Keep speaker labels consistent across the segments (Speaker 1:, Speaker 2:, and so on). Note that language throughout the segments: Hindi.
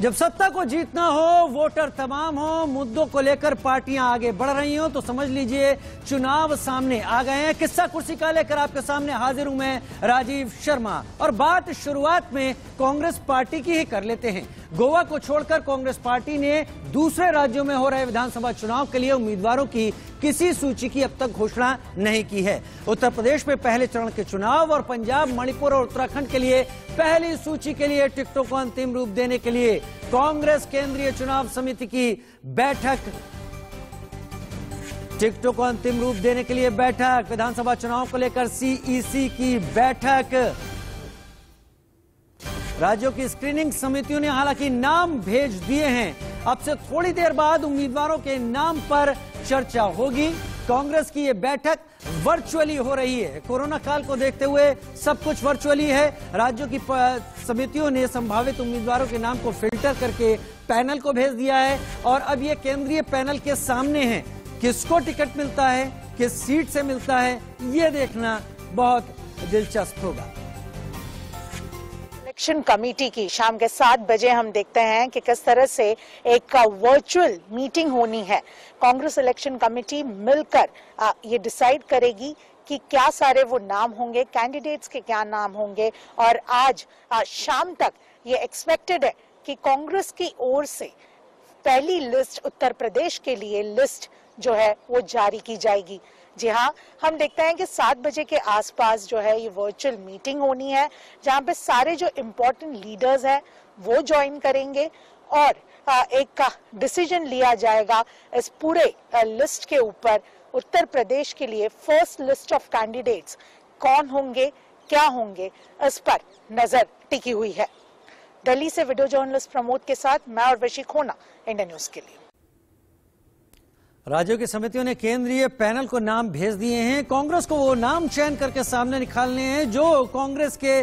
Speaker 1: जब सत्ता को जीतना हो, वोटर तमाम हो, मुद्दों को लेकर पार्टियां आगे बढ़ रही हो तो समझ लीजिए चुनाव सामने आ गए हैं। किस्सा कुर्सी का लेकर आपके सामने हाजिर हूं मैं, राजीव शर्मा। और बात शुरुआत में कांग्रेस पार्टी की ही कर लेते हैं। गोवा को छोड़कर कांग्रेस पार्टी ने दूसरे राज्यों में हो रहे विधानसभा चुनाव के लिए उम्मीदवारों की किसी सूची की अब तक घोषणा नहीं की है। उत्तर प्रदेश में पहले चरण के चुनाव और पंजाब, मणिपुर और उत्तराखंड के लिए पहली सूची के लिए टिकटों को अंतिम रूप देने के लिए कांग्रेस केंद्रीय चुनाव समिति की बैठक, टिकटों को अंतिम रूप देने के लिए बैठक, विधानसभा चुनाव को लेकर सीईसी की बैठक, राज्यों की स्क्रीनिंग समितियों ने हालांकि नाम भेज दिए हैं। अब से थोड़ी देर बाद उम्मीदवारों के नाम पर चर्चा होगी। कांग्रेस की ये बैठक वर्चुअली हो रही है। कोरोना काल को देखते हुए सब कुछ वर्चुअली है। राज्यों की समितियों ने संभावित उम्मीदवारों के नाम को फिल्टर करके पैनल को भेज दिया है और अब ये केंद्रीय पैनल के सामने है। किसको टिकट मिलता है, किस सीट से मिलता है, ये देखना बहुत दिलचस्प होगा।
Speaker 2: इलेक्शन कमेटी की शाम के 7 बजे हम देखते हैं कि किस तरह से एक वर्चुअल मीटिंग होनी है। कांग्रेस इलेक्शन कमेटी मिलकर ये डिसाइड करेगी कि क्या सारे वो नाम होंगे, कैंडिडेट्स के क्या नाम होंगे। और आज शाम तक ये एक्सपेक्टेड है कि कांग्रेस की ओर से पहली लिस्ट उत्तर प्रदेश के लिए लिस्ट जो है वो जारी की जाएगी। जी हाँ, हम देखते हैं कि 7 बजे के आसपास जो है ये वर्चुअल मीटिंग होनी है जहां पे सारे जो इम्पोर्टेंट लीडर्स हैं वो ज्वाइन करेंगे और एक डिसीजन लिया जाएगा इस पूरे लिस्ट के ऊपर। उत्तर प्रदेश के लिए फर्स्ट लिस्ट ऑफ कैंडिडेट्स कौन होंगे, क्या होंगे, इस पर नजर टिकी हुई है। दिल्ली से वीडियो जर्नलिस्ट प्रमोद के साथ मैं और वशी खोना, इंडिया न्यूज के लिए।
Speaker 1: राज्यों की समितियों ने केंद्रीय पैनल को नाम भेज दिए हैं। कांग्रेस को वो नाम चयन करके सामने निकालने हैं जो कांग्रेस के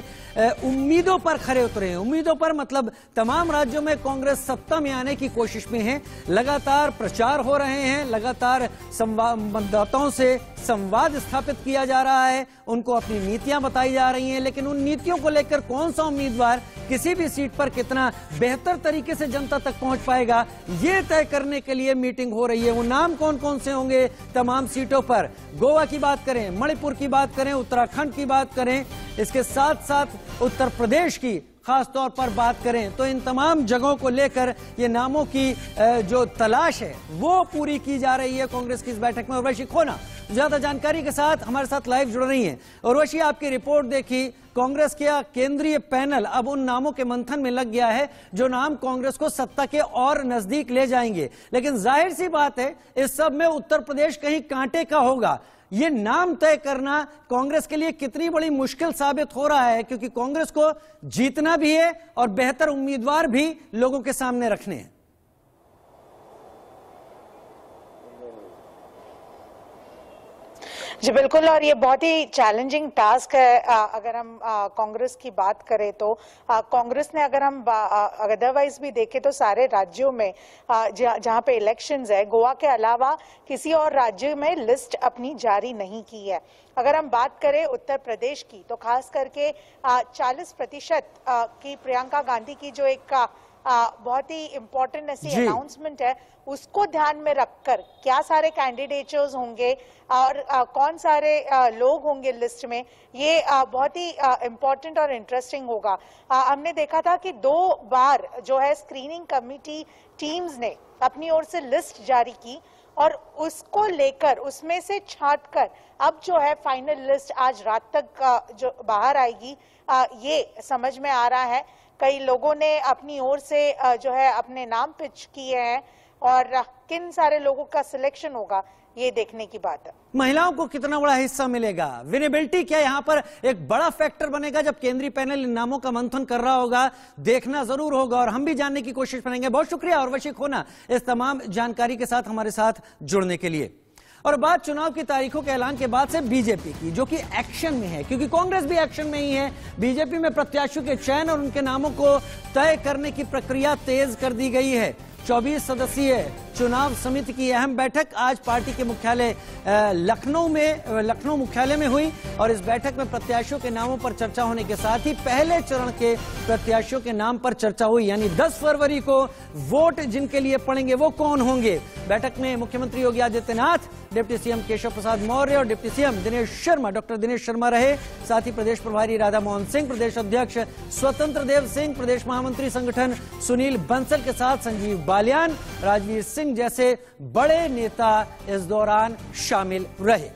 Speaker 1: उम्मीदों पर खरे उतरे हैं। उम्मीदों पर मतलब तमाम राज्यों में कांग्रेस सत्ता में आने की कोशिश में है। लगातार प्रचार हो रहे हैं, लगातार संवाददाताओं से संवाद स्थापित किया जा रहा है, उनको अपनी नीतियां बताई जा रही हैं। लेकिन उन नीतियों को लेकर कौन सा उम्मीदवार किसी भी सीट पर कितना बेहतर तरीके से जनता तक पहुंच पाएगा, ये तय करने के लिए मीटिंग हो रही है। वो नाम कौन कौन से होंगे तमाम सीटों पर, गोवा की बात करें, मणिपुर की बात करें, उत्तराखंड की बात करें, इसके साथ साथ उत्तर प्रदेश की खास तौर पर बात करें तो इन तमाम जगहों को लेकर ये नामों की जो तलाश है वो पूरी की जा रही है कांग्रेस की इस बैठक में। उर्वशी खोना ज्यादा जानकारी के साथ हमारे साथ लाइव जुड़ रही हैं। उर्वशी, आपकी रिपोर्ट देखी, कांग्रेस का केंद्रीय पैनल अब उन नामों के मंथन में लग गया है जो नाम कांग्रेस को सत्ता के और नजदीक ले जाएंगे। लेकिन जाहिर सी बात है इस सब में उत्तर प्रदेश कहीं कांटे का होगा। ये नाम तय करना कांग्रेस के लिए कितनी बड़ी मुश्किल साबित हो रहा है, क्योंकि कांग्रेस को जीतना भी है और बेहतर उम्मीदवार भी लोगों के सामने रखने हैं।
Speaker 2: जी बिल्कुल, और ये बहुत ही चैलेंजिंग टास्क है। अगर हम कांग्रेस की बात करें तो कांग्रेस ने अगर हम अदरवाइज भी देखें तो सारे राज्यों में जहां पे इलेक्शंस है, गोवा के अलावा किसी और राज्य में लिस्ट अपनी जारी नहीं की है। अगर हम बात करें उत्तर प्रदेश की तो खास करके 40% की प्रियंका गांधी की जो एक बहुत ही इम्पोर्टेंट ऐसी अनाउंसमेंट है, उसको ध्यान में रखकर क्या सारे कैंडिडेट्स होंगे और कौन सारे लोग होंगे लिस्ट में, ये बहुत ही इम्पोर्टेंट और इंटरेस्टिंग होगा। हमने देखा था कि 2 बार जो है स्क्रीनिंग कमेटी टीम्स ने अपनी ओर से लिस्ट जारी की और उसको लेकर उसमें से छांटकर अब जो है फाइनल लिस्ट आज रात तक जो बाहर आएगी, ये समझ में आ रहा है। कई लोगों ने अपनी ओर से जो है अपने नाम पिच किए हैं और किन सारे लोगों का सिलेक्शन होगा ये देखने की बात है।
Speaker 1: महिलाओं को कितना बड़ा हिस्सा मिलेगा, विनेबिलिटी क्या यहाँ पर एक बड़ा फैक्टर बनेगा जब केंद्रीय पैनल इन नामों का मंथन कर रहा होगा, देखना जरूर होगा और हम भी जानने की कोशिश करेंगे। बहुत शुक्रिया उर्वशी खोना इस तमाम जानकारी के साथ हमारे साथ जुड़ने के लिए। और बात चुनाव की तारीखों के ऐलान के बाद से बीजेपी की, जो कि एक्शन में है, क्योंकि कांग्रेस भी एक्शन में ही है। बीजेपी में प्रत्याशियों के चयन और उनके नामों को तय करने की प्रक्रिया तेज कर दी गई है। 24 सदस्यीय चुनाव समिति की अहम बैठक आज पार्टी के मुख्यालय लखनऊ मुख्यालय में हुई और इस बैठक में प्रत्याशियों के नामों पर चर्चा होने के साथ ही पहले चरण के प्रत्याशियों के नाम पर चर्चा हुई, यानी 10 फरवरी को वोट जिनके लिए पड़ेंगे वो कौन होंगे। बैठक में मुख्यमंत्री योगी आदित्यनाथ, डिप्टी सीएम केशव प्रसाद मौर्य और deputy CM doctor Dinesh Sharma रहे। साथ ही प्रदेश प्रभारी राधा मोहन सिंह, प्रदेश अध्यक्ष स्वतंत्र देव सिंह, प्रदेश महामंत्री संगठन सुनील बंसल के साथ संजीव बालियान, राजवीर सिंह जैसे बड़े नेता इस दौरान शामिल रहे।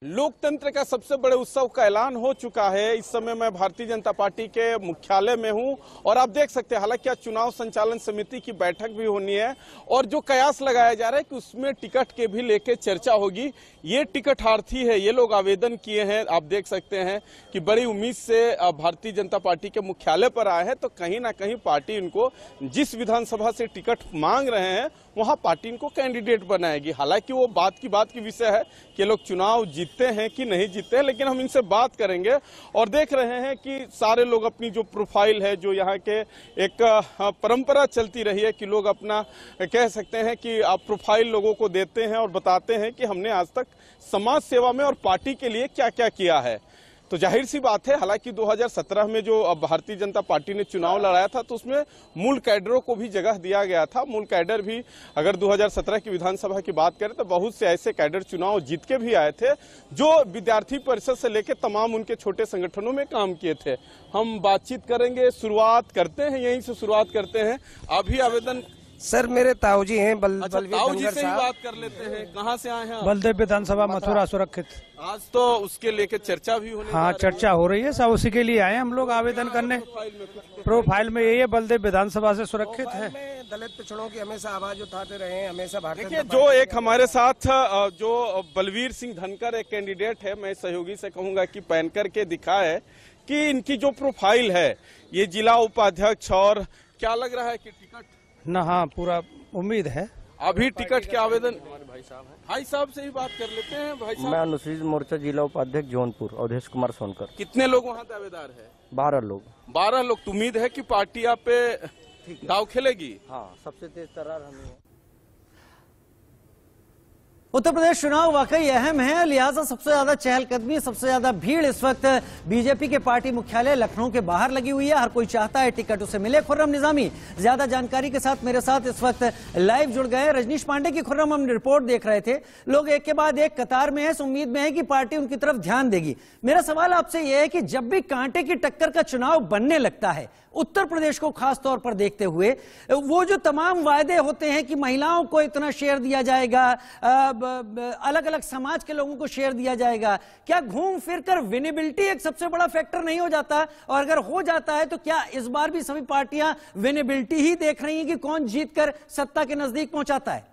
Speaker 3: लोकतंत्र का सबसे बड़े उत्सव का ऐलान हो चुका है। इस समय मैं भारतीय जनता पार्टी के मुख्यालय में हूं और आप देख सकते हैं, हालांकि आज चुनाव संचालन समिति की बैठक भी होनी है और जो कयास लगाया जा रहा है कि उसमें टिकट के भी लेके चर्चा होगी। ये टिकटार्थी है, ये लोग आवेदन किए हैं। आप देख सकते हैं कि बड़ी उम्मीद से भारतीय जनता पार्टी के मुख्यालय पर आए हैं, तो कहीं ना कहीं पार्टी इनको जिस विधानसभा से टिकट मांग रहे हैं वहां पार्टी इनको कैंडिडेट बनाएगी। हालांकि वो बात की विषय है कि लोग चुनाव जीतते हैं कि नहीं जीतते हैं, लेकिन हम इनसे बात करेंगे और देख रहे हैं कि सारे लोग अपनी जो प्रोफाइल है, जो यहाँ के एक परंपरा चलती रही है कि लोग अपना कह सकते हैं कि आप प्रोफाइल लोगों को देते हैं और बताते हैं कि हमने आज तक समाज सेवा में और पार्टी के लिए क्या क्या किया है। तो जाहिर सी बात है, हालांकि 2017 में जो भारतीय जनता पार्टी ने चुनाव लड़ाया था तो उसमें मूल कैडरों को भी जगह दिया गया था। मूल कैडर भी अगर 2017 की विधानसभा की बात करें तो बहुत से ऐसे कैडर चुनाव जीत के भी आए थे जो विद्यार्थी परिषद से लेकर तमाम उनके छोटे संगठनों में काम किए थे। हम बातचीत करेंगे, शुरुआत करते हैं, यहीं से शुरुआत करते हैं। अभी आवेदन
Speaker 4: सर मेरे ताऊजी हैं
Speaker 3: ताऊजी से ही बात कर लेते हैं। कहाँ से आए हैं?
Speaker 4: बलदेव विधानसभा मथुरा सुरक्षित।
Speaker 3: आज तो उसके लेके चर्चा भी होने
Speaker 4: हाँ, चर्चा हो रही है, सब उसी के लिए आए हम लोग आवेदन करने। प्रोफाइल में यही है, बलदेव विधानसभा से सुरक्षित है। दलित पिछड़ों की हमेशा आवाज उठाते रहे हैं, हमेशा भारतीय।
Speaker 3: देखिए, जो एक हमारे साथ जो बलवीर सिंह धनकर एक कैंडिडेट है, मैं सहयोगी से कहूंगा कि पहन करके दिखा है कि इनकी जो प्रोफाइल है, ये जिला उपाध्यक्ष, और क्या लग रहा है कि टिकट
Speaker 4: ना? हाँ, पूरा उम्मीद है।
Speaker 3: अभी टिकट के आवेदन भाई साहब से ही बात कर लेते हैं। भाई साहब,
Speaker 5: मैं अनुसूचित मोर्चा जिला उपाध्यक्ष जौनपुर अवधेश कुमार सोनकर।
Speaker 3: कितने लोग वहाँ दावेदार है?
Speaker 5: 12 लोग।
Speaker 3: 12 लोग। तो उम्मीद है कि पार्टी आप पे दाव खेलेगी?
Speaker 5: हाँ, सबसे तेज तर्रार हमें।
Speaker 1: उत्तर प्रदेश चुनाव वाकई अहम है, लिहाजा सबसे ज्यादा चहलकदमी, सबसे ज्यादा भीड़ इस वक्त बीजेपी के पार्टी मुख्यालय लखनऊ के बाहर लगी हुई है। हर कोई चाहता है टिकट उसे मिले। खुर्रम निजामी ज्यादा जानकारी के साथ मेरे साथ इस वक्त लाइव जुड़ गए। रजनीश पांडे की खुर्रम हम रिपोर्ट देख रहे थे, लोग एक के बाद एक कतार में है, इस उम्मीद में है कि पार्टी उनकी तरफ ध्यान देगी। मेरा सवाल आपसे यह है कि जब भी कांटे की टक्कर का चुनाव बनने लगता है, उत्तर प्रदेश को खास तौर पर देखते हुए, वो जो तमाम वायदे होते हैं कि महिलाओं को इतना शेयर दिया जाएगा, अलग अलग समाज के लोगों को शेयर दिया जाएगा, क्या घूम फिर कर विनेबिलिटी एक सबसे बड़ा फैक्टर नहीं हो जाता? और अगर हो जाता है तो क्या इस बार भी सभी पार्टियां विनेबिलिटी ही देख रही हैं कि कौन जीतकर सत्ता के नजदीक पहुंचाता है?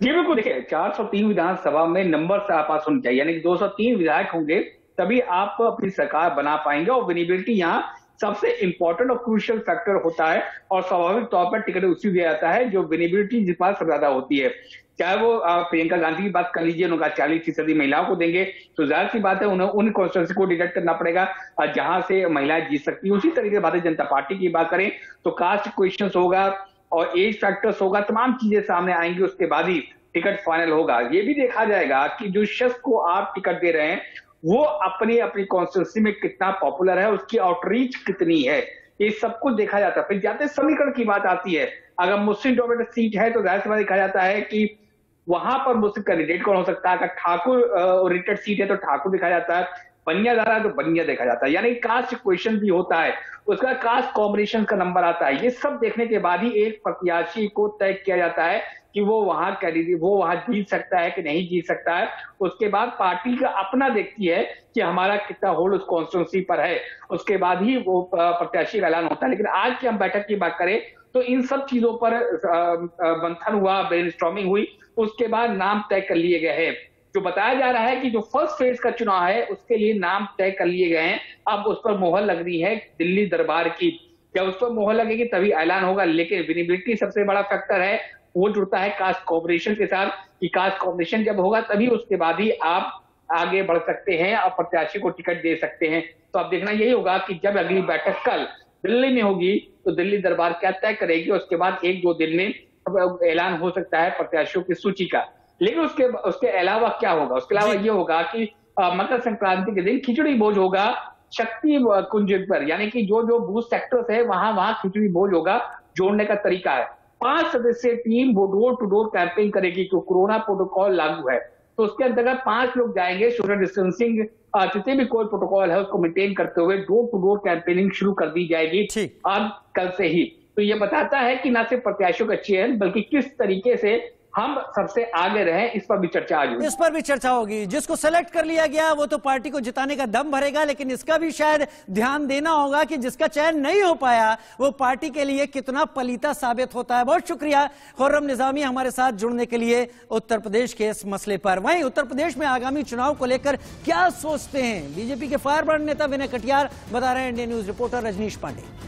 Speaker 6: जी बिल्कुल, देखिए 403 विधानसभा में नंबर से आप पास होने चाहिए, यानी कि 203 विधायक होंगे तभी आप अपनी सरकार बना पाएंगे। और विनेबिलिटी यहाँ सबसे इंपॉर्टेंट और क्रूशियल फैक्टर होता है और स्वाभाविक तौर पर टिकट उसी दिया जाता है जो विनेबिलिटी जिस पास सबसे ज्यादा होती है। चाहे वो प्रियंका गांधी की बात कर लीजिए, उनका 40% महिलाओं को देंगे तो जाहिर सी बात है उन्हें उन कॉन्स्टिट्यूंसी को डिडक्ट करना पड़ेगा जहां से महिलाएं जीत सकती है। उसी तरीके से भारतीय जनता पार्टी की बात करें तो कास्ट क्वेश्चन होगा और एज फैक्टर्स होगा, तमाम चीजें सामने आएंगी, उसके बाद ही टिकट फाइनल होगा। ये भी देखा जाएगा कि जो शख्स को आप टिकट दे रहे हैं वो अपनी कॉन्स्टिट्यूंसी में कितना पॉपुलर है, उसकी आउटरीच कितनी है, ये सब कुछ देखा जाता है। फिर जाते समीकरण की बात आती है, अगर मुस्लिम डोमिनेटेड सीट है तो जाहिर सी बात देखा जाता है कि वहां पर मुस्लिम कैंडिडेट कौन हो सकता है। अगर ठाकुर ओरिएंटेड सीट है तो ठाकुर दिखाया जाता है, बनिया जा रहा है तो बनिया देखा जाता है, यानी कास्ट क्वेश्चन भी होता है, उसका कास्ट कॉम्बिनेशन का नंबर आता है। ये सब देखने के बाद ही एक प्रत्याशी को तय किया जाता है कि वो वहां जीत सकता है कि नहीं जीत सकता है। उसके बाद पार्टी का अपना देखती है कि हमारा कितना होल्ड उस कॉन्स्टिट्यूंसी पर है, उसके बाद ही वो प्रत्याशी का ऐलान होता है। लेकिन आज की हम बैठक की बात करें तो इन सब चीजों पर मंथन हुआ, ब्रेनस्टॉर्मिंग हुई, उसके बाद नाम तय कर लिए गए हैं। जो बताया जा रहा है कि जो फर्स्ट फेज का चुनाव है उसके लिए नाम तय कर लिए गए हैं, अब उस पर मोहर लगनी है दिल्ली दरबार की। जब उस पर मोहर लगेगी तभी ऐलान होगा। लेकिन विनेबिलिटी सबसे बड़ा फैक्टर है, वो जुड़ता है कास्ट कॉम्बिनेशन के साथ, कि कास्ट कॉम्बिनेशन जब होगा तभी उसके बाद ही आप आगे बढ़ सकते हैं और प्रत्याशी को टिकट दे सकते हैं। तो अब देखना यही होगा कि जब अगली बैठक कल दिल्ली में होगी तो दिल्ली दरबार क्या तय करेगी, उसके बाद 1-2 दिन में ऐलान हो सकता है प्रत्याशियों की सूची का। लेकिन उसके अलावा क्या होगा, उसके अलावा ये होगा कि मकर संक्रांति के दिन खिचड़ी भोज होगा शक्ति कुंज पर, यानी कि जो जो बूथ सेक्टर्स है वहां खिचड़ी भोज होगा। जोड़ने का तरीका है 5 सदस्यीय टीम वो डोर टू डोर कैंपेन करेगी, तो कोरोना प्रोटोकॉल लागू है तो उसके अंतर्गत 5 लोग जाएंगे, सोशल डिस्टेंसिंग जितने भी कोई प्रोटोकॉल है उसको मेंटेन करते हुए डोर टू डोर कैंपेनिंग शुरू कर दी जाएगी अब कल से ही। तो ये बताता है कि न सिर्फ प्रत्याशियों का चयन बल्कि किस तरीके से हम सबसे आगे रहे, इस पर भी चर्चा आज होगी।
Speaker 1: इस पर भी चर्चा होगी। जिसको सेलेक्ट कर लिया गया वो तो पार्टी को जिताने का दम भरेगा, लेकिन इसका भी शायद ध्यान देना होगा कि जिसका चयन नहीं हो पाया वो पार्टी के लिए कितना पलीता साबित होता है। बहुत शुक्रिया खुर्रम निजामी हमारे साथ जुड़ने के लिए उत्तर प्रदेश के इस मसले पर। वहीं उत्तर प्रदेश में आगामी चुनाव को लेकर क्या सोचते हैं बीजेपी के फायरब्रांड नेता विनय कटियार, बता रहे हैं Indian news reporter Rajneesh Pandey.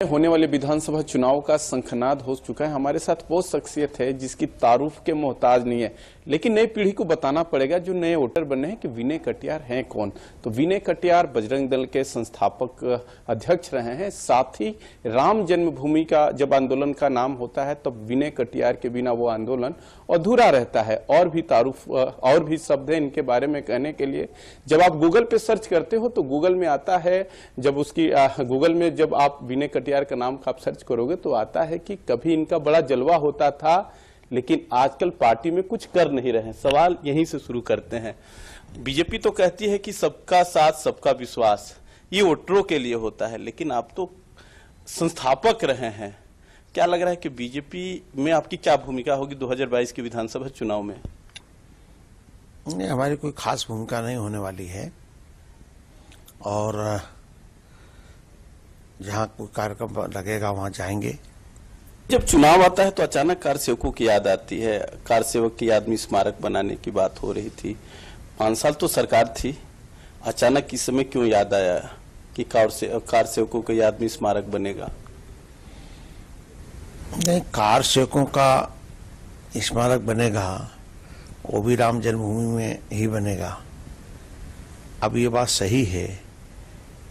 Speaker 3: होने वाले विधानसभा चुनाव का शंखनाद हो चुका है। हमारे साथ वो शख्सियत है जिसकी तारुफ के मोहताज नहीं है, लेकिन नई पीढ़ी को बताना पड़ेगा, जो नए वोटर बने हैं, कि विनय कटियार हैं कौन। तो विनय कटियार बजरंग दल के संस्थापक अध्यक्ष रहे हैं, साथ ही राम जन्मभूमि का जब आंदोलन का नाम होता है तब विनय कटियार के बिना वो आंदोलन अधूरा रहता है। और भी तारुफ और भी शब्द है इनके बारे में कहने के लिए। जब आप गूगल पे सर्च करते हो तो गूगल में आता है, जब उसकी गूगल में जब आप विनय कटियार का नाम आप सर्च करोगे तो आता है कि कभी इनका बड़ा जलवा होता था, लेकिन आजकल पार्टी में कुछ कर नहीं रहे। सवाल यहीं से शुरू करते हैं। बीजेपी तो कहती है कि सबका साथ सबका विश्वास ये वोटरों के लिए होता है, लेकिन आप तो संस्थापक रहे हैं। क्या लग रहा है कि बीजेपी में आपकी क्या भूमिका होगी 2022 के विधानसभा चुनाव में?
Speaker 7: नहीं, हमारी कोई खास भूमिका नहीं होने वाली है, और जहाँ कोई कार्यक्रम लगेगा वहाँ जाएंगे।
Speaker 3: जब चुनाव आता है तो अचानक कार सेवकों की याद आती है। कार सेवक की याद में स्मारक बनाने की बात हो रही थी, 5 साल तो सरकार थी, अचानक इस समय क्यों याद आया कि कार सेवकों की याद में स्मारक बनेगा?
Speaker 7: नहीं, कार सेवकों का स्मारक बनेगा वो भी राम जन्मभूमि में ही बनेगा। अब ये बात सही है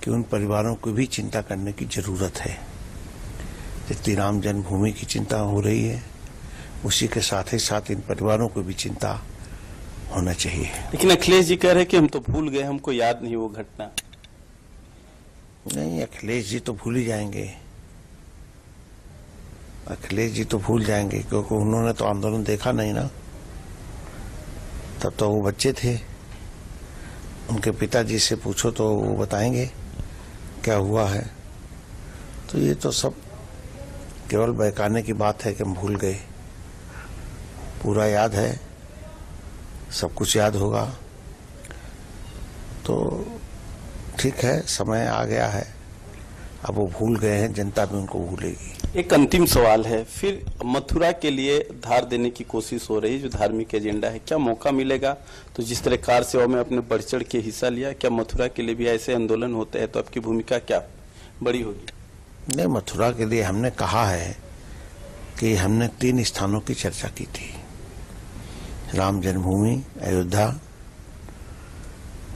Speaker 7: कि उन परिवारों को भी चिंता करने की जरूरत है। जितनी राम जन्मभूमि की चिंता हो रही है उसी के साथ ही साथ इन परिवारों को भी चिंता होना चाहिए।
Speaker 3: लेकिन अखिलेश जी कह रहे हैं कि हम तो भूल गए, हमको याद नहीं वो घटना।
Speaker 7: नहीं, अखिलेश जी तो भूल ही जाएंगे। अखिलेश जी तो भूल जाएंगे क्योंकि उन्होंने तो आंदोलन देखा नहीं ना, तब तो वो बच्चे थे। उनके पिताजी से पूछो तो वो बताएंगे क्या हुआ है। तो ये तो सब केवल बहकाने की बात है कि हम भूल गए। पूरा याद है, सब कुछ याद होगा। तो ठीक है, समय आ गया है, अब वो भूल गए हैं, जनता भी उनको भूलेगी।
Speaker 3: एक अंतिम सवाल है, फिर मथुरा के लिए धार देने की कोशिश हो रही है, जो धार्मिक एजेंडा है, क्या मौका मिलेगा? तो जिस तरह कार सेवा में आपने बढ़ चढ़ के हिस्सा लिया, क्या मथुरा के लिए भी ऐसे आंदोलन होते हैं तो आपकी भूमिका क्या बड़ी होगी?
Speaker 7: नहीं, मथुरा के लिए हमने कहा है कि हमने 3 स्थानों की चर्चा की थी, राम जन्मभूमि, अयोध्या,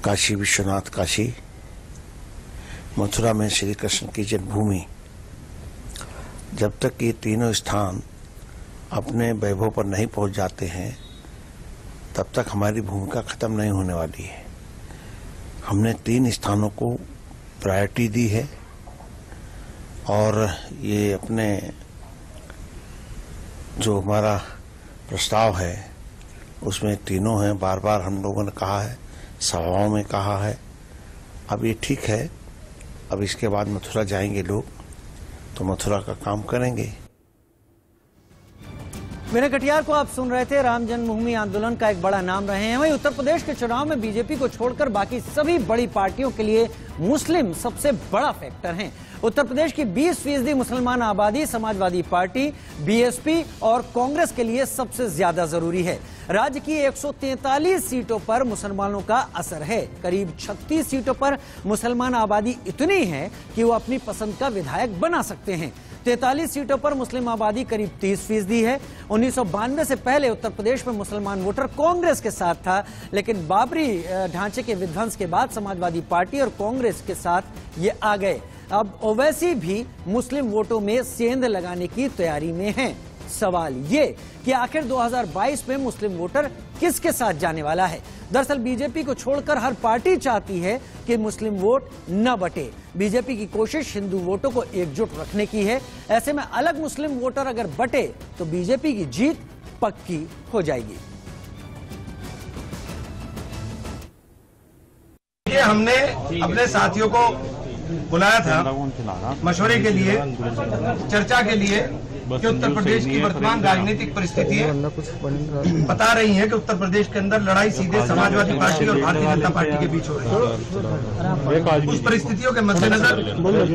Speaker 7: काशी विश्वनाथ काशी, मथुरा में श्री कृष्ण की जन्मभूमि। जब तक ये तीनों स्थान अपने वैभव पर नहीं पहुंच जाते हैं तब तक हमारी भूमिका खत्म नहीं होने वाली है। हमने 3 स्थानों को प्रायोरिटी दी है और ये अपने जो हमारा प्रस्ताव है उसमें तीनों हैं। बार बार हम लोगों ने कहा है, सभाओं में कहा है। अब ये ठीक है, अब इसके बाद मथुरा जाएंगे लोग तो मथुरा का काम करेंगे।
Speaker 1: विनय कटियार को आप सुन रहे थे, राम जन्मभूमि आंदोलन का एक बड़ा नाम रहे हैं। वहीं उत्तर प्रदेश के चुनाव में बीजेपी को छोड़कर बाकी सभी बड़ी पार्टियों के लिए मुस्लिम सबसे बड़ा फैक्टर हैं। उत्तर प्रदेश की 20% मुसलमान आबादी समाजवादी पार्टी, बीएसपी और कांग्रेस के लिए सबसे ज्यादा जरूरी है। राज्य की 143 सीटों पर मुसलमानों का असर है। करीब 36 सीटों पर मुसलमान आबादी इतनी है कि वो अपनी पसंद का विधायक बना सकते हैं। 43 सीटों पर मुस्लिम आबादी करीब 30% है। 1992 से पहले उत्तर प्रदेश में मुसलमान वोटर कांग्रेस के साथ था, लेकिन बाबरी ढांचे के विध्वंस के बाद समाजवादी पार्टी और कांग्रेस के साथ ये आ गए। अब ओवैसी भी मुस्लिम वोटों में सेंध लगाने की तैयारी में हैं। सवाल ये कि आखिर 2022 में मुस्लिम वोटर किसके साथ जाने वाला है। दरअसल बीजेपी को छोड़कर हर पार्टी चाहती है कि मुस्लिम वोट न बटे। बीजेपी की कोशिश हिंदू वोटों को एकजुट रखने की है। ऐसे में अलग मुस्लिम वोटर अगर बटे तो बीजेपी की जीत पक्की हो जाएगी।
Speaker 8: हमने अपने साथियों को बुलाया था मशवरे के लिए, चर्चा के लिए कि उत्तर प्रदेश की वर्तमान राजनीतिक परिस्थितियां बता रही हैं कि उत्तर प्रदेश के अंदर लड़ाई सीधे समाजवादी पार्टी और भारतीय जनता पार्टी के बीच हो रही है। उस परिस्थितियों के मद्देनजर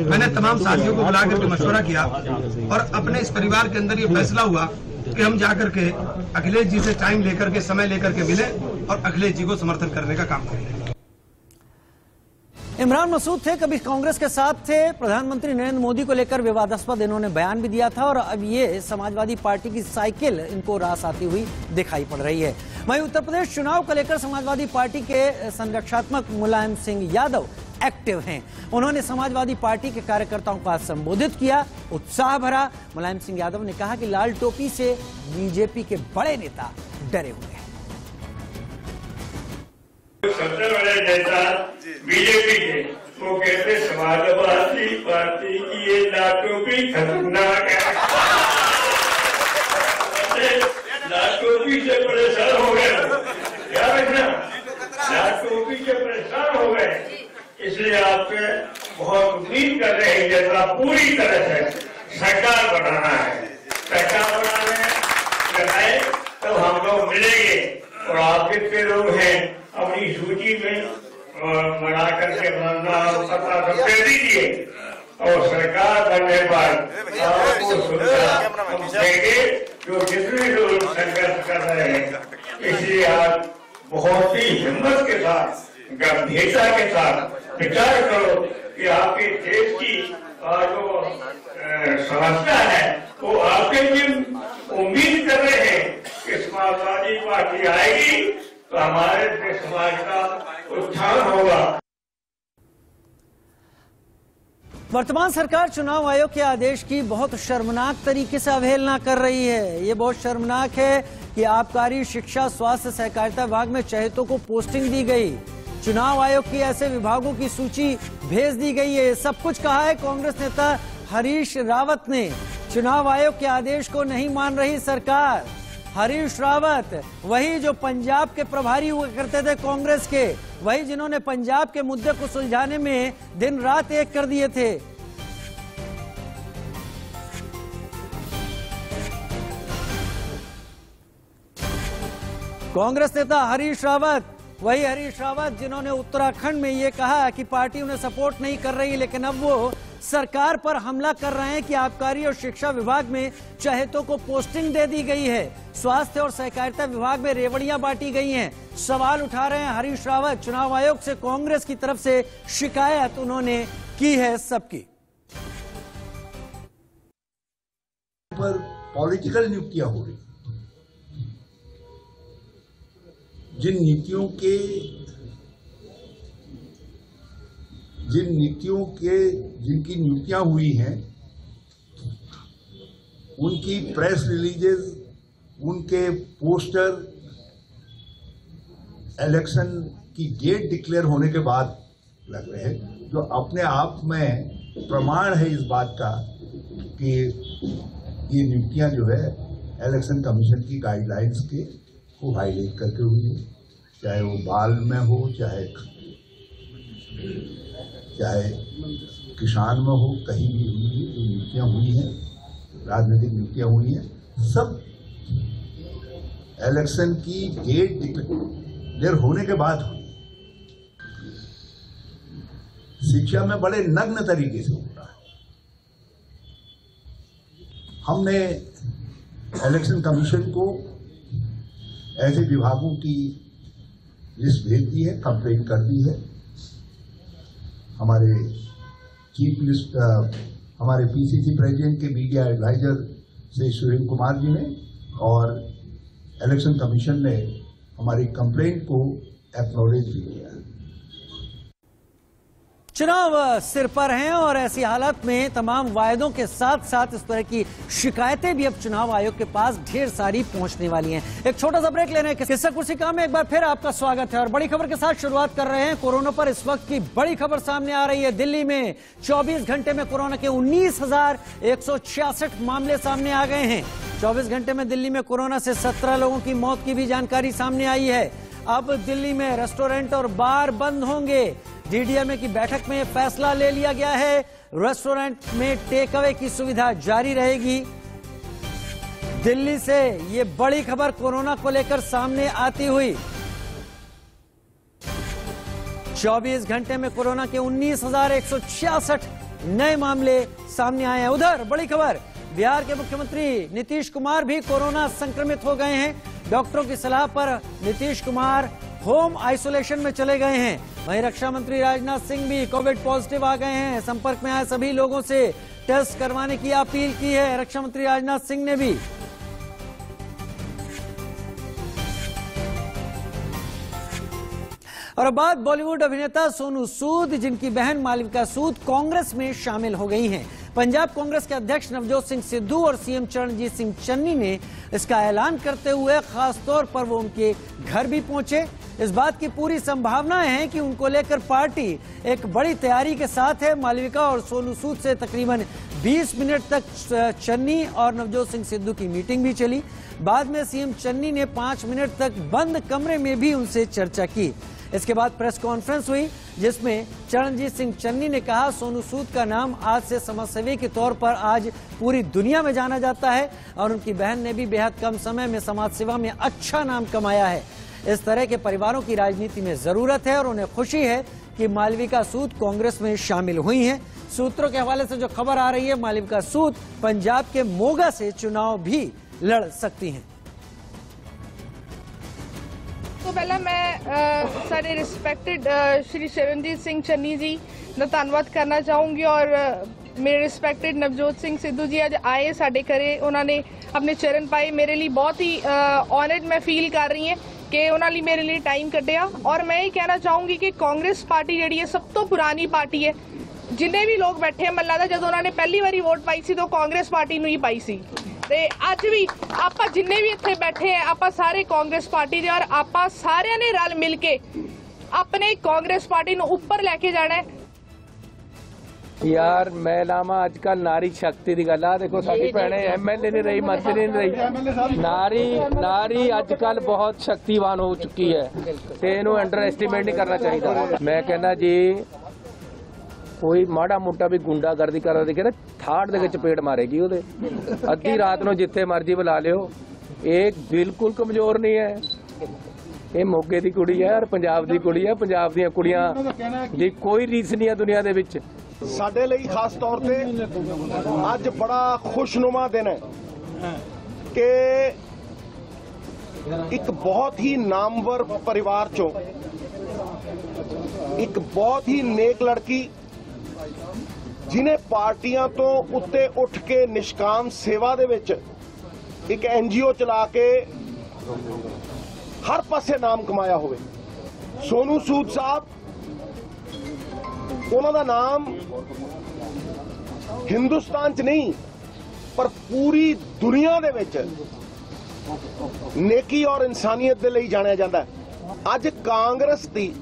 Speaker 8: मैंने तमाम साथियों को बुला करके मशवरा किया और अपने इस परिवार के अंदर ये फैसला हुआ कि हम जाकर के अखिलेश जी से टाइम लेकर के, समय लेकर के मिले और अखिलेश जी को समर्थन करने का काम करेंगे।
Speaker 1: इमरान मसूद थे, कभी कांग्रेस के साथ थे। प्रधानमंत्री नरेंद्र मोदी को लेकर विवादास्पद इन्होंने बयान भी दिया था और अब ये समाजवादी पार्टी की साइकिल इनको रास आती हुई दिखाई पड़ रही है। वहीं उत्तर प्रदेश चुनाव को लेकर समाजवादी पार्टी के संरक्षात्मक मुलायम सिंह यादव एक्टिव हैं। उन्होंने समाजवादी पार्टी के कार्यकर्ताओं को संबोधित किया, उत्साह भरा। मुलायम सिंह यादव ने कहा कि लाल टोपी से बीजेपी के बड़े नेता डरे हुए हैं।
Speaker 9: सबसे बड़े नेता बीजेपी के वो कहते समाजवादी पार्टी की ये लाटोपी खतरनाक है। लाटोपी से परेशान हो गए, क्या रखना, लाटोपी से परेशान हो गए, इसलिए आपसे बहुत उम्मीद कर रहे हैं जैसा पूरी तरह से सरकार बनाना है। सरकार बनाने लगाए तो हम लोग मिलेंगे और आप जितने लोग हैं अपनी सूची में बना करके पता सब दे दीजिए और सरकार बनने पर आपको सुविधा देंगे जो जितने लोग संघर्ष कर रहे हैं। इसलिए आज बहुत ही हिम्मत के साथ, गंभीरता के साथ विचार करो कि आपके देश की जो समस्या है वो आपके जिन उम्मीद कर रहे हैं कि समाजवादी पार्टी आएगी तो हमारे समाज का उत्थान होगा।
Speaker 1: वर्तमान सरकार चुनाव आयोग के आदेश की बहुत शर्मनाक तरीके से अवहेलना कर रही है। ये बहुत शर्मनाक है कि आबकारी, शिक्षा, स्वास्थ्य, सहकारिता विभाग में चहेतों को पोस्टिंग दी गई। चुनाव आयोग की ऐसे विभागों की सूची भेज दी गई है। सब कुछ कहा है कांग्रेस नेता हरीश रावत ने। चुनाव आयोग के आदेश को नहीं मान रही सरकार। हरीश रावत वही जो पंजाब के प्रभारी हुआ करते थे कांग्रेस के, वही जिन्होंने पंजाब के मुद्दे को सुलझाने में दिन रात एक कर दिए थे। कांग्रेस नेता हरीश रावत वही हरीश रावत जिन्होंने उत्तराखंड में ये कहा कि पार्टी उन्हें सपोर्ट नहीं कर रही, लेकिन अब वो सरकार पर हमला कर रहे हैं कि आबकारी और शिक्षा विभाग में चहेतों को पोस्टिंग दे दी गई है। स्वास्थ्य और सहकारिता विभाग में रेवड़ियां बांटी गई हैं। सवाल उठा रहे हैं हरीश रावत। चुनाव आयोग से कांग्रेस की तरफ से शिकायत उन्होंने की है सबकी।
Speaker 10: पर पॉलिटिकल नियुक्तियां हो रही, जिन नीतियों के जिनकी नियुक्तियां हुई हैं उनकी प्रेस रिलीजेस, उनके पोस्टर इलेक्शन की डेट डिक्लेयर होने के बाद लग रहे हैं, जो अपने आप में प्रमाण है इस बात का कि ये नियुक्तियां जो है इलेक्शन कमीशन की गाइडलाइंस के को वायलेट करके हुई है। चाहे वो बाल में हो, चाहे किसान में हो, कहीं भी हुई है जो नियुक्तियां हुई हैं, राजनीतिक नियुक्तियां हुई हैं, सब इलेक्शन की डेट डिक्लेयर होने के बाद हुई। शिक्षा में बड़े नग्न तरीके से हो रहा है। हमने इलेक्शन कमीशन को ऐसे विभागों की लिस्ट भेज दी है, कंप्लेंट कर दी है। हमारे चीफ हमारे पीसीसी प्रेसिडेंट के मीडिया एडवाइजर श्री सुरेंद्र कुमार जी ने और इलेक्शन कमीशन ने हमारी कंप्लेंट को एक्नॉलेज भी किया।
Speaker 1: चुनाव सिर पर हैं और ऐसी हालत में तमाम वायदों के साथ साथ इस तरह की शिकायतें भी अब चुनाव आयोग के पास ढेर सारी पहुंचने वाली हैं। एक छोटा सा ब्रेक लेने के किस्सा कुर्सी काम में एक बार फिर आपका स्वागत है और बड़ी खबर के साथ शुरुआत कर रहे हैं। कोरोना पर इस वक्त की बड़ी खबर सामने आ रही है। दिल्ली में 24 घंटे में कोरोना के 19,166 मामले सामने आ गए हैं। 24 घंटे में दिल्ली में कोरोना से 17 लोगों की मौत की भी जानकारी सामने आई है। अब दिल्ली में रेस्टोरेंट और बार बंद होंगे। डीडीएमए की बैठक में फैसला ले लिया गया है। रेस्टोरेंट में टेक अवे की सुविधा जारी रहेगी। दिल्ली से ये बड़ी खबर कोरोना को लेकर सामने आती हुई 24 घंटे में कोरोना के 19,166 नए मामले सामने आए हैं। उधर बड़ी खबर, बिहार के मुख्यमंत्री नीतीश कुमार भी कोरोना संक्रमित हो गए हैं। डॉक्टरों की सलाह पर नीतीश कुमार होम आइसोलेशन में चले गए हैं। वहीं रक्षा मंत्री राजनाथ सिंह भी कोविड पॉजिटिव आ गए हैं। संपर्क में आए सभी लोगों से टेस्ट करवाने की अपील की है रक्षा मंत्री राजनाथ सिंह ने भी। और अब बात बॉलीवुड अभिनेता सोनू सूद, जिनकी बहन मालविका सूद कांग्रेस में शामिल हो गई हैं। पंजाब कांग्रेस के अध्यक्ष नवजोत सिंह सिद्धू और सीएम चरणजीत सिंह चन्नी ने इसका ऐलान करते हुए खास तौर पर वो उनके घर भी पहुंचे। इस बात की पूरी संभावनाएं हैं कि उनको लेकर पार्टी एक बड़ी तैयारी के साथ है। मालविका और सोनू सूद से तकरीबन 20 मिनट तक चन्नी और नवजोत सिंह सिद्धू की मीटिंग भी चली। बाद में सीएम चन्नी ने 5 मिनट तक बंद कमरे में भी उनसे चर्चा की। इसके बाद प्रेस कॉन्फ्रेंस हुई जिसमें चरणजीत सिंह चन्नी ने कहा सोनू सूद का नाम आज से समाजसेवी के तौर पर आज पूरी दुनिया में जाना जाता है और उनकी बहन ने भी बेहद कम समय में समाज सेवा में अच्छा नाम कमाया है। इस तरह के परिवारों की राजनीति में जरूरत है और उन्हें खुशी है कि मालविका सूद कांग्रेस में शामिल हुई हैं। सूत्रों के हवाले से जो खबर आ रही है, मालविका सूद पंजाब के मोगा से चुनाव भी लड़ सकती हैं।
Speaker 11: तो पहला मैं सारे रिस्पेक्टेड श्री चरणजीत सिंह चन्नी जी का धन्यवाद करना चाहूँगी और मेरे रिस्पेक्टेड नवजोत सिंह सिद्धू जी आज आए साढ़े घरे, उन्होंने अपने चरण पाए। मेरे लिए बहुत ही ऑनर्ड मैं फील कर रही हैं कि उन्होंने मेरे लिए टाइम कढ़िया। और मैं ये कहना चाहूँगी कि कांग्रेस पार्टी जी है सब तो पुरानी पार्टी है। जिन्हें भी लोग बैठे मन लगता जो उन्होंने पहली बारी वोट पाई सी तो कांग्रेस पार्टी ही पाई सी। ਤੇ ਅੱਜ ਵੀ ਆਪਾਂ ਜਿੰਨੇ ਵੀ ਇੱਥੇ ਬੈਠੇ ਆ ਆਪਾਂ ਸਾਰੇ ਕਾਂਗਰਸ ਪਾਰਟੀ ਦੇ ਔਰ ਆਪਾਂ ਸਾਰਿਆਂ ਨੇ ਰਲ ਮਿਲ ਕੇ ਆਪਣੇ ਕਾਂਗਰਸ ਪਾਰਟੀ ਨੂੰ ਉੱਪਰ ਲੈ ਕੇ ਜਾਣਾ ਹੈ।
Speaker 4: यार महिलावां अजकल नारी शक्ति की गल आ देखो साडी भैणे MLA नहीं रही, मंत्री नहीं रही, नारी अजकल बहुत शक्तिवान हो चुकी है ते इहनूं अंडर एस्टीमेट नहीं करना चाहिए। मैं कहना जी कोई माड़ा मोटा भी गुंडागर्दी कर दिखे ना थाड़ दे चपेट मारेगी उहदे। अद्धी रात नूं जिथे मर्जी बुला लिओ। एक बिल्कुल कमजोर नहीं है, ये मोगे दी कुड़ी है और पंजाब दी कुड़ी है। पंजाब दीयां कुड़ियां दी कोई रीस नहीं है दुनिया दे विच।
Speaker 12: ਸਾਡੇ ਲਈ ਖਾਸ ਤੌਰ ਤੇ ਅੱਜ ਬੜਾ ਖੁਸ਼ਨੁਮਾ ਦਿਨ ਹੈ ਕਿ ਇੱਕ ਬਹੁਤ ਹੀ ਨਾਮਵਰ ਪਰਿਵਾਰ ਚੋਂ ਇੱਕ ਬਹੁਤ ਹੀ ਨੇਕ ਲੜਕੀ ਜਿਨੇ ਪਾਰਟੀਆਂ ਤੋਂ ਉੱਤੇ ਉੱਠ ਕੇ ਨਿਸ਼ਕਾਮ ਸੇਵਾ ਦੇ ਵਿੱਚ ਇੱਕ NGO ਚਲਾ ਕੇ ਹਰ ਪਾਸੇ ਨਾਮ ਕਮਾਇਆ ਹੋਵੇ। ਸੋਨੂ ਸੂਦ ਸਾਹਿਬ ਉਹਨਾਂ ਦਾ ਨਾਮ ਹਿੰਦੁਸਤਾਨ 'ਚ ਨਹੀਂ ਪਰ ਪੂਰੀ ਦੁਨੀਆ ਦੇ ਵਿੱਚ ਨੇਕੀ ਔਰ ਇਨਸਾਨੀਅਤ ਦੇ ਲਈ ਜਾਣਿਆ ਜਾਂਦਾ ਹੈ। ਅੱਜ ਕਾਂਗਰਸ ਦੀ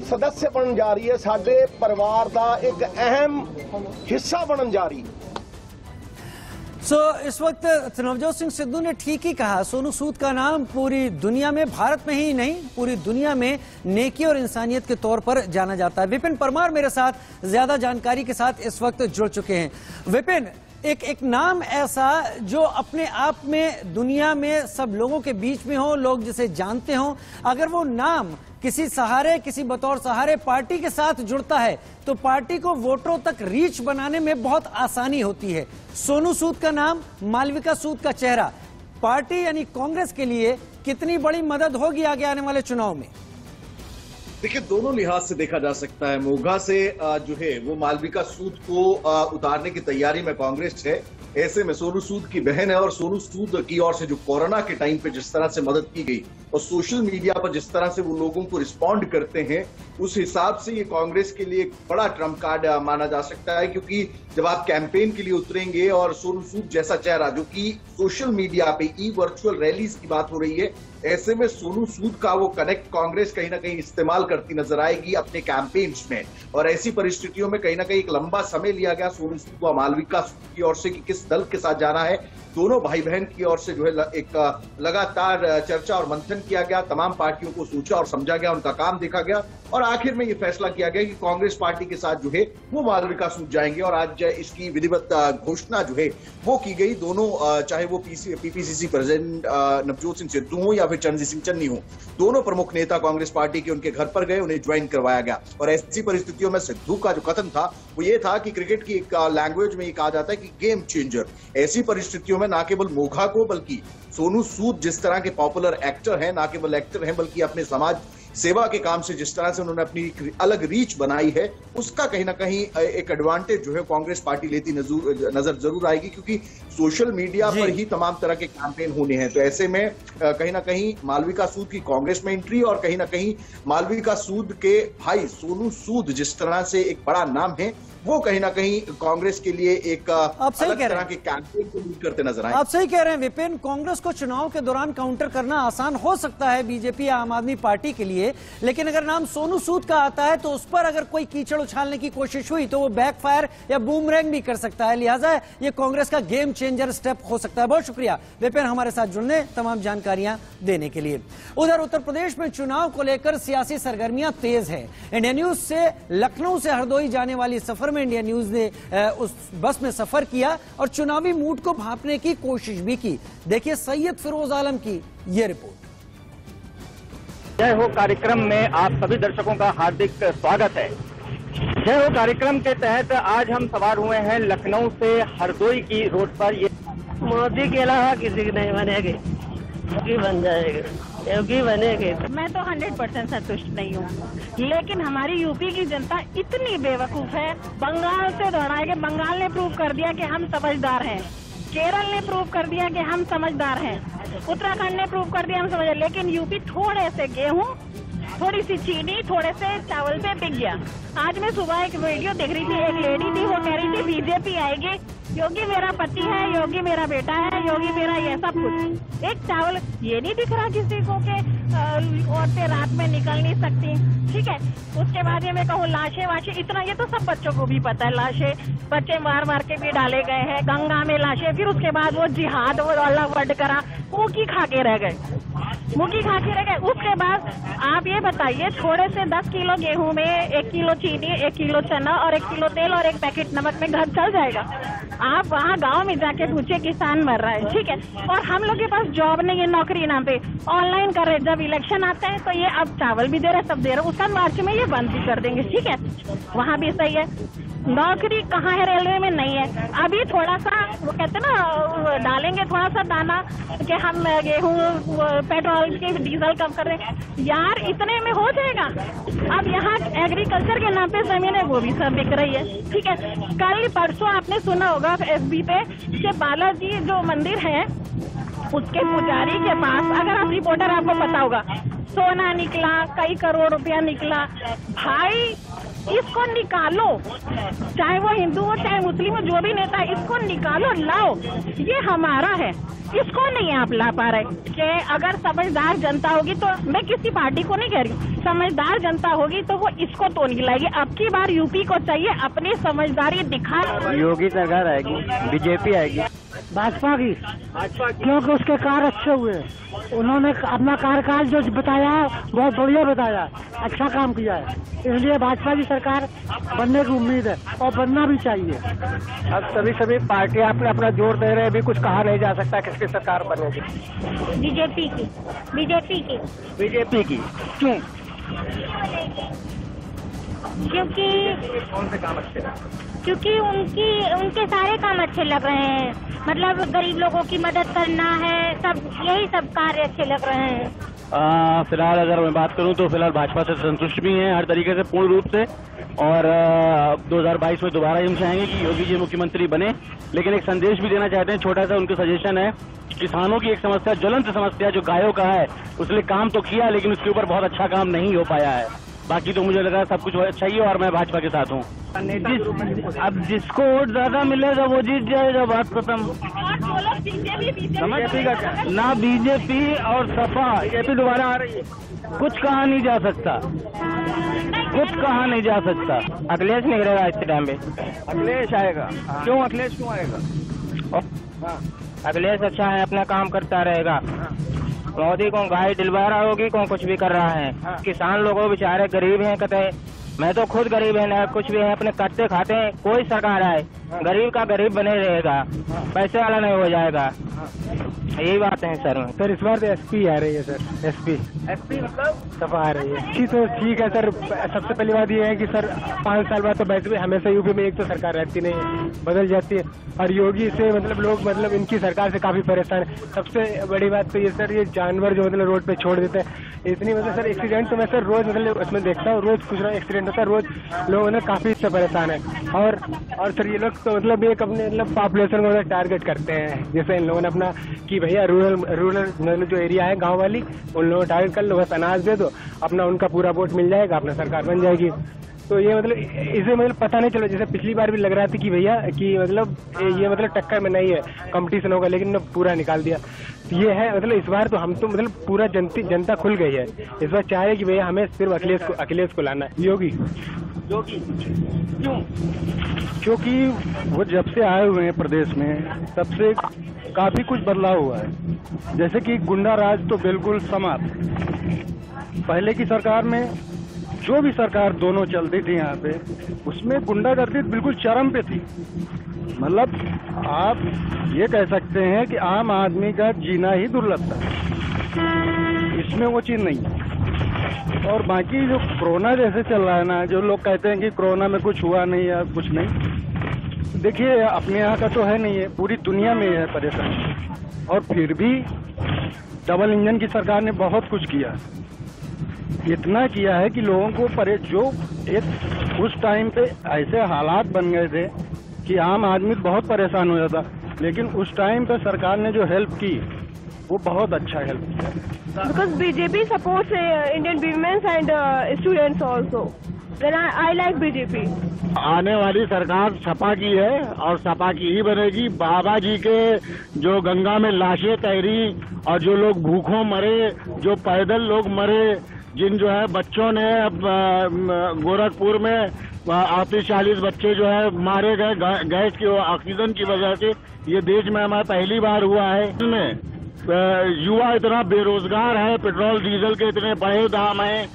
Speaker 12: सदस्य बनन जा रही है, साडे परिवार का एक अहम हिस्सा बनन जा रही है।
Speaker 1: इस वक्त नवजोत सिंह सिद्धू ने ठीक ही कहा, सोनू सूद का नाम पूरी दुनिया में, भारत में ही नहीं पूरी दुनिया में नेकी और इंसानियत के तौर पर जाना जाता है। विपिन परमार मेरे साथ ज्यादा जानकारी के साथ इस वक्त जुड़ चुके हैं। विपिन, एक नाम ऐसा जो अपने आप में दुनिया में सब लोगों के बीच में हो, लोग जिसे जानते हो, अगर वो नाम किसी सहारे, किसी बतौर सहारे पार्टी के साथ जुड़ता है तो पार्टी को वोटरों तक रीच बनाने में बहुत आसानी होती है। सोनू सूद का नाम, मालविका सूद का चेहरा पार्टी यानी कांग्रेस के लिए कितनी बड़ी मदद होगी आगे आने वाले चुनाव में?
Speaker 13: देखिए, दोनों लिहाज से देखा जा सकता है। मोघा से जो है वो मालविका सूद को उतारने की तैयारी में कांग्रेस है। ऐसे में सोनू सूद की बहन है और सोनू सूद की ओर से जो कोरोना के टाइम पे जिस तरह से मदद की गई और सोशल मीडिया पर जिस तरह से वो लोगों को रिस्पॉन्ड करते हैं, उस हिसाब से ये कांग्रेस के लिए एक बड़ा ट्रम्प कार्ड माना जा सकता है। क्योंकि जब आप कैंपेन के लिए उतरेंगे और सोनू सूद जैसा चेहरा जो कि सोशल मीडिया पे वर्चुअल रैलीज की बात हो रही है, ऐसे में सोनू सूद का वो कनेक्ट कांग्रेस कहीं ना कहीं इस्तेमाल करती नजर आएगी अपने कैंपेन्स में। और ऐसी परिस्थितियों में कहीं ना कहीं एक लंबा समय लिया गया सोनू सूद को मालविका सूद की ओर से कि किस दल के साथ जाना है। दोनों भाई बहन की ओर से जो है एक लगातार चर्चा और मंथन किया गया, तमाम पार्टियों को सोचा और समझा गया, उनका काम देखा गया और आखिर में ये फैसला किया गया कि कांग्रेस पार्टी के साथ जो है वो मालविका सूद जाएंगे। और आज इसकी विधिवत घोषणा जो है वो की गई। दोनों, चाहे वो पीपीसीसी प्रेसिडेंट नवजोत सिंह सिद्धू हो या फिर चरणजीत सिंह चन्नी हो, दोनों प्रमुख नेता कांग्रेस पार्टी के उनके घर पर गए, उन्हें ज्वाइन करवाया गया। और ऐसी परिस्थितियों में सिद्धू का जो कथन था वो ये था कि क्रिकेट की एक लैंग्वेज में ये कहा जाता है कि गेम चेंजर। ऐसी परिस्थितियों में ना केवल मोघा को बल्कि सोनू सूद जिस तरह के पॉपुलर एक्टर हैं, ना केवल एक्टर हैं बल्कि अपने समाज सेवा के काम से जिस तरह से उन्होंने अपनी अलग रीच बनाई है, उसका कहीं ना कहीं एक एडवांटेज जो है कांग्रेस पार्टी लेती नजर जरूर आएगी। क्योंकि सोशल मीडिया पर ही तमाम तरह के कैंपेन होने हैं। तो ऐसे में कहीं ना कहीं मालविका सूद की कांग्रेस में एंट्री और कहीं ना कहीं मालविका सूद के भाई सोनू सूद जिस तरह से एक बड़ा नाम है, वो कहीं ना कहीं कांग्रेस के लिए एक अलग तरह के कैंपेन को लीड करते नजर आए।
Speaker 1: आप सही कह रहे हैं विपिन, कांग्रेस को चुनाव के दौरान काउंटर करना आसान हो सकता है बीजेपी या आम आदमी पार्टी के लिए, लेकिन अगर नाम सोनू सूद का आता है तो उस पर अगर कोई कीचड़ उछालने की कोशिश हुई तो वो बैकफायर या बूमरैंग भी कर सकता है। लिहाजा ये कांग्रेस का गेम चेंजर स्टेप हो सकता है। बहुत शुक्रिया विपिन हमारे साथ जुड़ने, तमाम जानकारियां देने के लिए। उधर उत्तर प्रदेश में चुनाव को लेकर सियासी सरगर्मियां तेज है। इंडिया न्यूज से लखनऊ से हरदोई जाने वाली सफर में इंडिया न्यूज ने उस बस में सफर किया और चुनावी मूड को भांपने की कोशिश भी की। देखिए सैयद फिरोज आलम की ये रिपोर्ट।
Speaker 14: जय हो कार्यक्रम में आप सभी दर्शकों का हार्दिक स्वागत है। जय हो कार्यक्रम के तहत आज हम सवार हुए हैं लखनऊ से हरदोई की रोड पर। ये
Speaker 15: मोदी के अलावा किसी की नहीं बनेगी, योगी बन जाएगा, योगी बनेगी।
Speaker 16: मैं तो 100% संतुष्ट नहीं हूँ, लेकिन हमारी यूपी की जनता इतनी बेवकूफ है। बंगाल से दोहराया कि बंगाल ने प्रूव कर दिया कि हम समझदार हैं, केरल ने प्रूव कर दिया कि हम समझदार हैं, उत्तराखंड ने प्रूव कर दिया हम समझदार, लेकिन यूपी थोड़े से गेहूं, थोड़ी सी चीनी, थोड़े से चावल पे बिक गया। आज मैं सुबह एक वीडियो देख रही थी, एक लेडी थी, वो कह रही थी बीजेपी आएगी, योगी मेरा पति है, योगी मेरा बेटा है, योगी मेरा ये सब कुछ। एक चावल ये नहीं दिख रहा किसी को कि औरतें रात में निकल नहीं सकती, ठीक है। उसके बाद ये मैं कहूँ लाशें वाशें, इतना ये तो सब बच्चों को भी पता है, लाशें बच्चे मार मार के भी डाले गए हैं गंगा में लाशें। फिर उसके बाद वो जिहाद वो अल्लाह वर्ड करा, मुँह खा के रह गए, मुँह खा के रह गए। उसके बाद आप ये बताइए, थोड़े से 10 किलो गेहूं में 1 किलो चीनी, 1 किलो चना और 1 किलो तेल और 1 पैकेट नमक में घर चल जाएगा। आप वहाँ गांव में जाके पूछे, किसान मर रहा है, ठीक है। और हम लोग के पास जॉब नहीं है, नौकरी नाम पे ऑनलाइन कर रहे। जब इलेक्शन आता है तो ये अब चावल भी दे रहे, सब दे रहे, उसका मार्च में ये बंद भी कर देंगे, ठीक है। वहाँ भी सही है। नौकरी कहाँ है? रेलवे में नहीं है। अभी थोड़ा सा वो कहते ना डालेंगे थोड़ा सा दाना कि हम गेहूँ पेट्रोल के डीजल कम कर रहे हैं, यार इतने में हो जाएगा। अब यहाँ एग्रीकल्चर के नाम पे जमीन है वो भी सब बिक रही है, ठीक है। कल परसों आपने सुना होगा FB पे कि बालाजी जो मंदिर है उसके पुजारी के पास, अगर आप रिपोर्टर आपको पता होगा, सोना निकला, कई करोड़ रुपया निकला। भाई इसको निकालो, चाहे वो हिंदू हो चाहे मुस्लिम हो, जो भी नेता, इसको निकालो, लाओ, ये हमारा है। इसको नहीं आप ला पा रहे कि अगर समझदार जनता होगी, तो मैं किसी पार्टी को नहीं कह रही, समझदार जनता होगी तो वो इसको तो नहीं लाएगी। अब की बार यूपी को चाहिए अपनी समझदारी दिखा।
Speaker 15: योगी सरकार आएगी, बीजेपी आएगी, भाजपा की, क्योंकि उसके कार्य अच्छे हुए, उन्होंने अपना कार्यकाल जो बताया बहुत बढ़िया बताया, अच्छा काम किया है, इसलिए भाजपा की सरकार बनने की उम्मीद है और बनना भी चाहिए।
Speaker 14: अब सभी पार्टियां अपना जोर दे रहे हैं, अभी कुछ कहा नहीं जा सकता किसकी सरकार बनेगी।
Speaker 16: बीजेपी की, बीजेपी की,
Speaker 14: बीजेपी की। क्यों?
Speaker 16: क्योंकि
Speaker 14: कौन से काम अच्छे?
Speaker 16: क्योंकि उनके सारे काम अच्छे लग रहे हैं, मतलब गरीब लोगों की मदद करना है, सब यही सब कार्य अच्छे लग रहे हैं।
Speaker 14: फिलहाल अगर मैं बात करूं तो फिलहाल भाजपा से संतुष्ट भी हैं हर तरीके से, पूर्ण रूप से। और 2022 में दोबारा हम चाहेंगे कि योगी जी मुख्यमंत्री बने। लेकिन एक संदेश भी देना चाहते हैं, छोटा सा उनका सजेशन है। किसानों की एक समस्या, ज्वलंत समस्या जो गायों का है, उसने काम तो किया लेकिन उसके ऊपर बहुत अच्छा काम नहीं हो पाया है। बाकी तो मुझे लगा सब कुछ अच्छा ही है और मैं भाजपा के साथ हूँ। अब जिसको वोट ज्यादा मिलेगा वो जीत जाएगा, बात खत्म। बीजेपी का क्या ना, बीजेपी और सपा बीजेपी दोबारा आ रही है, कुछ कहा नहीं जा सकता, कुछ कहा नहीं जा सकता। अखिलेश नहीं रहेगा इस टाइम पे, अखिलेश आएगा। क्यों अखिलेश क्यों आएगा? अखिलेश अच्छा है, अपना काम करता रहेगा। मोदी को गाय दिलवा रहा होगी, कौन कुछ भी कर रहा है। किसान लोगों बेचारे गरीब हैं, कहते मैं तो खुद गरीब है ना, कुछ भी है अपने कटते खाते हैं। कोई सरकार आए गरीब का गरीब बने रहेगा, पैसे वाला नहीं हो जाएगा। यही बात है सर इस बार तो एसपी आ रही है सर, एसपी मतलब सफा आ रही है। जी तो ठीक है सर। सबसे पहली बात ये है कि सर 5 साल बाद तो वैसे भी हमेशा यूपी में एक तो सरकार रहती नहीं है, बदल जाती है। और योगी से मतलब लोग मतलब इनकी सरकार से काफी परेशान है। सबसे बड़ी बात तो ये सर, ये जानवर जो मतलब रोड पे छोड़ देते हैं, इतनी मतलब सर एक्सीडेंट तो मैं सर रोज मतलब उसमें देखता हूँ, रोज कुछ ना एक्सीडेंट होता है, रोज लोग ना काफी इससे परेशान है। और सर ये लोग तो मतलब एक अपने मतलब पॉपुलेशन को मतलब टारगेट करते हैं। जैसे इन लोगों ने अपना कि भैया रूरल जो एरिया है गांव वाली, उन लोगों को टारगेट कर लो, बस अनाज दे दो, अपना उनका पूरा वोट मिल जाएगा, अपना सरकार बन जाएगी। तो ये मतलब इसे मतलब पता नहीं चलो, जैसे पिछली बार भी लग रहा था कि भैया कि मतलब ये मतलब टक्कर में नहीं है, कंपटीशन होगा, लेकिन पूरा निकाल दिया। ये है मतलब इस बार तो हम तो मतलब पूरा जनता खुल गई है। इस बार चाह रहे कि भैया हमें सिर्फ अखिलेश को लाना है। योगी क्यों? क्योंकि वो जब से आए हुए हैं प्रदेश में तब से काफी कुछ बदलाव हुआ है। जैसे कि गुंडा राज तो बिल्कुल समाप्त। पहले की सरकार में जो भी सरकार दोनों चलती थी यहाँ पे, उसमें गुंडागर्दी बिल्कुल चरम पे थी। मतलब आप ये कह सकते हैं कि आम आदमी का जीना ही दुर्लभ था, इसमें वो चीज नहीं है। और बाकी जो कोरोना जैसे चल रहा है ना, जो लोग कहते हैं कि कोरोना में कुछ हुआ नहीं या कुछ नहीं, देखिए अपने यहाँ का तो है नहीं है, पूरी दुनिया में है परेशानी। और फिर भी डबल इंजन की सरकार ने बहुत कुछ किया, इतना किया है कि लोगों को जो एक उस टाइम पे ऐसे हालात बन गए थे कि आम आदमी बहुत परेशान हो जाता, लेकिन उस टाइम पे सरकार ने जो हेल्प की वो बहुत अच्छा हेल्प किया।
Speaker 11: Because BJP supports Indian women and students also. Then I like BJP.
Speaker 17: आने वाली सरकार सपा की है और सपा की ही बनेगी। बाबा जी के जो गंगा में लाशें तैरी और जो लोग भूखों मरे, जो पैदल लोग मरे, जिन जो है बच्चों ने गोरखपुर में 38-40 बच्चे जो है मारे गए गैस की ऑक्सीजन की वजह से, ये देश में हमारा पहली बार हुआ है। इसमें युवा इतना बेरोजगार है, पेट्रोल डीजल के इतने बढ़े दाम हैं,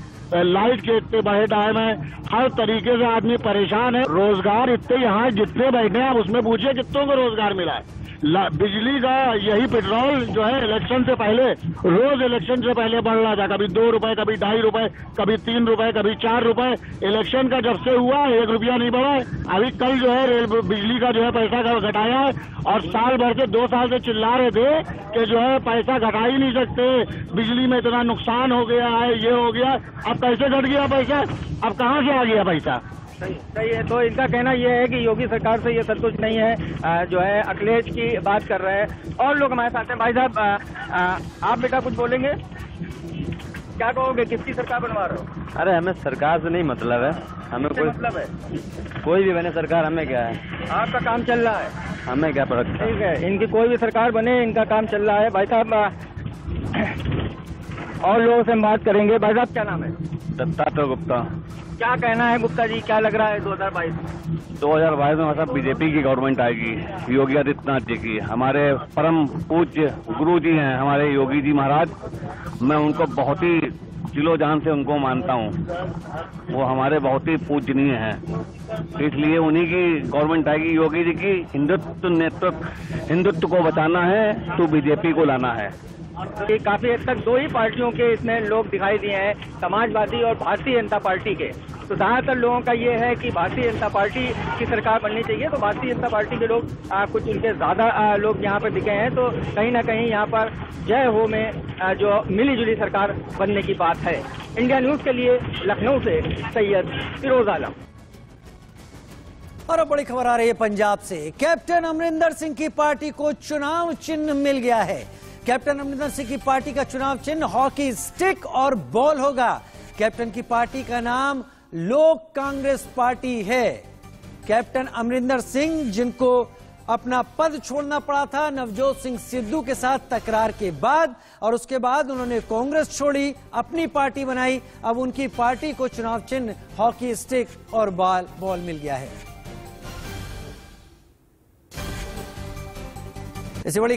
Speaker 17: लाइट के इतने बढ़े दाम हैं, हर तरीके से आदमी परेशान है। रोजगार इतने यहाँ जितने बैठे हैं, आप उसमें पूछिए कितनों को रोजगार मिला है। बिजली का यही पेट्रोल जो है इलेक्शन से पहले, रोज इलेक्शन से पहले बढ़ रहा था, कभी 2 रुपए, कभी 2.5 रुपए, कभी 3 रुपए, कभी 4 रुपए। इलेक्शन का जब से हुआ 1 रुपया नहीं बढ़ा है। अभी कल जो है बिजली का जो है पैसा घटाया है, और साल भर से 2 साल से चिल्ला रहे थे कि जो है पैसा घटा ही नहीं सकते, बिजली में इतना नुकसान हो गया है, ये हो गया। अब कैसे घट गया पैसा? अब कहाँ से आ गया पैसा?
Speaker 14: सही है। तो इनका कहना यह है कि योगी सरकार से ये संतुष्ट नहीं है, जो है अखिलेश की बात कर रहे हैं। और लोग हमारे साथ हैं। भाई साहब, आप बेटा कुछ बोलेंगे? क्या कहोगे, किसकी सरकार बनवा रहे हो?
Speaker 5: अरे हमें सरकार से नहीं मतलब है, हमें कोई
Speaker 14: मतलब है,
Speaker 5: कोई भी बने सरकार, हमें क्या है,
Speaker 14: आपका काम चल रहा है,
Speaker 5: हमें क्या फर्क।
Speaker 14: ठीक है, इनकी कोई भी सरकार बने, इनका काम चल रहा है। भाई साहब, और लोगों से हम बात करेंगे। भाई साहब क्या नाम है?
Speaker 5: दत्तात्रेय गुप्ता।
Speaker 14: क्या कहना है गुप्ता जी, क्या लग रहा है 2022
Speaker 5: में मतलब बीजेपी की गवर्नमेंट आएगी, योगी आदित्यनाथ जी की। हमारे परम पूज्य गुरु जी हैं हमारे योगी जी महाराज, मैं उनको बहुत ही दिलो जान से उनको मानता हूँ, वो हमारे बहुत ही पूजनीय हैं, इसलिए उन्हीं की गवर्नमेंट आएगी। योगी जी की हिंदुत्व को बचाना है तो बीजेपी को लाना है।
Speaker 14: कि काफी हद तक दो ही पार्टियों के इसमें लोग दिखाई दिए हैं, समाजवादी और भारतीय जनता पार्टी के। तो ज्यादातर लोगों का ये है कि भारतीय जनता पार्टी की सरकार बननी चाहिए। तो भारतीय जनता पार्टी के लोग कुछ उनके ज्यादा लोग यहाँ पर दिखे हैं। तो कहीं ना कहीं यहाँ पर जय हो में जो मिली जुली सरकार बनने की बात है। इंडिया न्यूज के लिए लखनऊ से सैयद फिरोज आलम।
Speaker 1: और अब बड़ी खबर आ रही है पंजाब से। कैप्टन अमरिंदर सिंह की पार्टी को चुनाव चिन्ह मिल गया है। कैप्टन अमरिंदर सिंह की पार्टी का चुनाव चिन्ह हॉकी स्टिक और बॉल होगा। कैप्टन की पार्टी का नाम लोक कांग्रेस पार्टी है। कैप्टन अमरिंदर सिंह, जिनको अपना पद छोड़ना पड़ा था नवजोत सिंह सिद्धू के साथ तकरार के बाद, और उसके बाद उन्होंने कांग्रेस छोड़ी, अपनी पार्टी बनाई। अब उनकी पार्टी को चुनाव चिन्ह हॉकी स्टिक और बॉल मिल गया है। इससे बड़ी